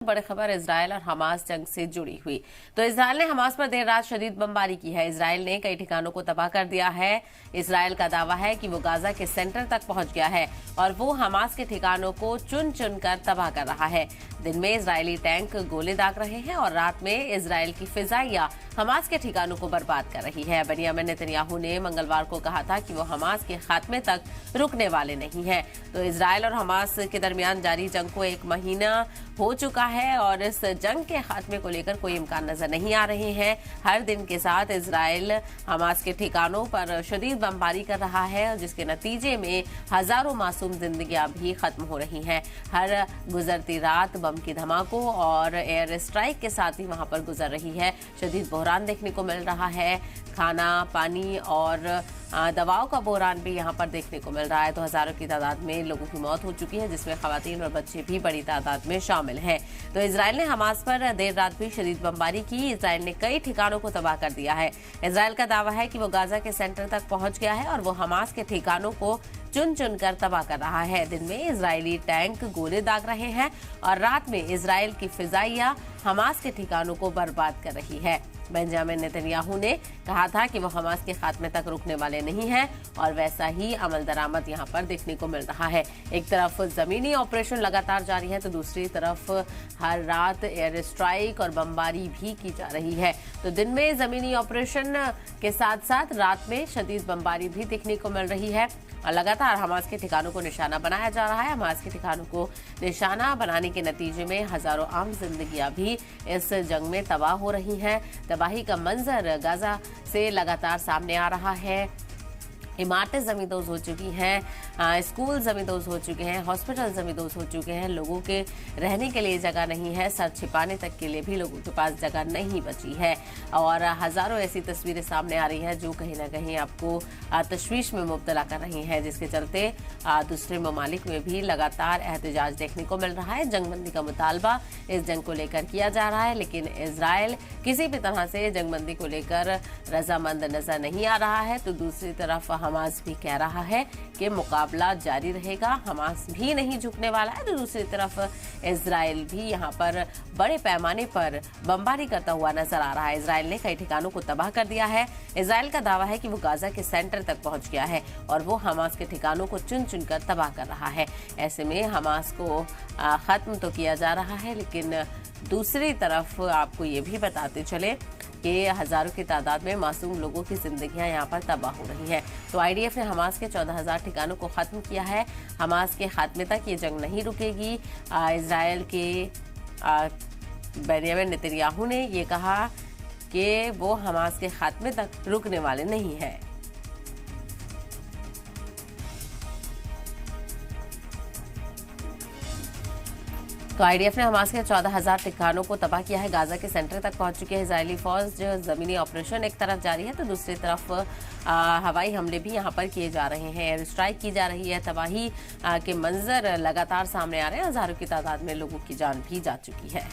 बड़ी खबर इजरायल और हमास जंग से जुड़ी हुई। तो इजरायल ने हमास पर देर रात शदीद बमबारी की है। इजरायल ने कई ठिकानों को तबाह कर दिया है। इजरायल का दावा है कि वो गाजा के सेंटर तक पहुंच गया है और वो हमास के ठिकानों को चुन चुन कर तबाह कर रहा है। दिन में इजरायली टैंक गोले दाग रहे हैं और रात में इजरायल की फिजाइया हमास के ठिकानों को बर्बाद कर रही है। बेंजामिन नेतन्याहू ने मंगलवार को कहा था कि वो हमास के खात्मे तक रुकने वाले नहीं हैं। तो इजरायल और हमास के दरमियान जारी जंग को 1 महीना हो चुका है और इस जंग के खात्मे को लेकर कोई इम्कान नजर नहीं आ रहे हैं। हर दिन के साथ इजरायल हमास के ठिकानों पर शदीद बमबारी कर रहा है, जिसके नतीजे में हजारों मासूम जिंदगियां भी खत्म हो रही हैं। हर गुजरती रात बम की धमाकों और एयर स्ट्राइक के साथ ही वहां पर गुजर रही है। शदीद बहरान देखने को मिल रहा है। खाना, पानी और दवाओं का बहरान भी यहाँ पर देखने को मिल रहा है। तो हजारों की तादाद में लोगों की मौत हो चुकी है, जिसमें खवातीन और बच्चे भी बड़ी तादाद में शामिल हैं। तो इजरायल ने हमास पर देर रात भी शदीद बमबारी की। इजरायल ने कई ठिकानों को तबाह कर दिया है। इजरायल का दावा है कि वो गाजा के सेंटर तक पहुंच गया है और वो हमास के ठिकानों को चुन चुन कर तबाह कर रहा है। दिन में इजरायली टैंक गोले दाग रहे हैं और रात में इजरायल की फिजाइया हमास के ठिकानों को बर्बाद कर रही है। बेंजामिन नेतन्याहू ने कहा था कि वो हमास के खात्मे तक रुकने वाले नहीं हैं और वैसा ही अमल दरामद यहाँ पर देखने को मिल रहा है। एक तरफ जमीनी ऑपरेशन लगातार जारी है तो दूसरी तरफ हर रात एयर स्ट्राइक और बमबारी भी की जा रही है। तो दिन में जमीनी ऑपरेशन के साथ साथ रात में शदीद बमबारी भी देखने को मिल रही है और लगातार हमास के ठिकानों को निशाना बनाया जा रहा है। हमास के ठिकानों को निशाना बनाने के नतीजे में हजारों आम जिंदगियां भी इस जंग में तबाह हो रही हैं। तबाही का मंजर गाजा से लगातार सामने आ रहा है। इमारतें जमींदोज हो चुकी हैं, स्कूल जमींदोज हो चुके हैं, हॉस्पिटल जमींदोज हो चुके हैं। लोगों के रहने के लिए जगह नहीं है, सर छिपाने तक के लिए भी लोगों के पास जगह नहीं बची है और हजारों ऐसी तस्वीरें सामने आ रही हैं जो कहीं ना कहीं आपको तशवीश में मुब्तला कर रही हैं, जिसके चलते दूसरे ममालिक में भी लगातार एहतजाज देखने को मिल रहा है। जंगबंदी का मुतालबा इस जंग को लेकर किया जा रहा है, लेकिन इजराइल किसी भी तरह से जंगबंदी को लेकर रजामंद नजर नहीं आ रहा है। तो दूसरी तरफ हमास भी कह रहा है कि मुकाबला जारी रहेगा, हमास भी नहीं झुकने वाला है। तो दूसरी तरफ इजराइल भी यहाँ पर बड़े पैमाने पर बमबारी करता हुआ नजर आ रहा है। इजराइल ने कई ठिकानों को तबाह कर दिया है। इजराइल का दावा है कि वो गाजा के सेंटर तक पहुंच गया है और वो हमास के ठिकानों को चुन चुन कर तबाह कर रहा है। ऐसे में हमास को खत्म तो किया जा रहा है, लेकिन दूसरी तरफ आपको ये भी बताते चले कि हजारों की तादाद में मासूम लोगों की जिंदगियां यहाँ पर तबाह हो रही हैं। तो आईडीएफ ने हमास के 14,000 ठिकानों को खत्म किया है। हमास के खात्मे तक ये जंग नहीं रुकेगी। इजराइल के बेंजामिन नेतन्याहू ने ये कहा कि वो हमास के खात्मे तक रुकने वाले नहीं हैं। तो आईडीएफ ने हमास के 14,000 ठिकानों को तबाह किया है। गाजा के सेंटर तक पहुंच चुकी है इजरायली फौज। जो जमीनी ऑपरेशन एक तरफ जारी है तो दूसरी तरफ हवाई हमले भी यहां पर किए जा रहे हैं, एयर स्ट्राइक की जा रही है। तबाही के मंजर लगातार सामने आ रहे हैं। हजारों की तादाद में लोगों की जान भी जा चुकी है।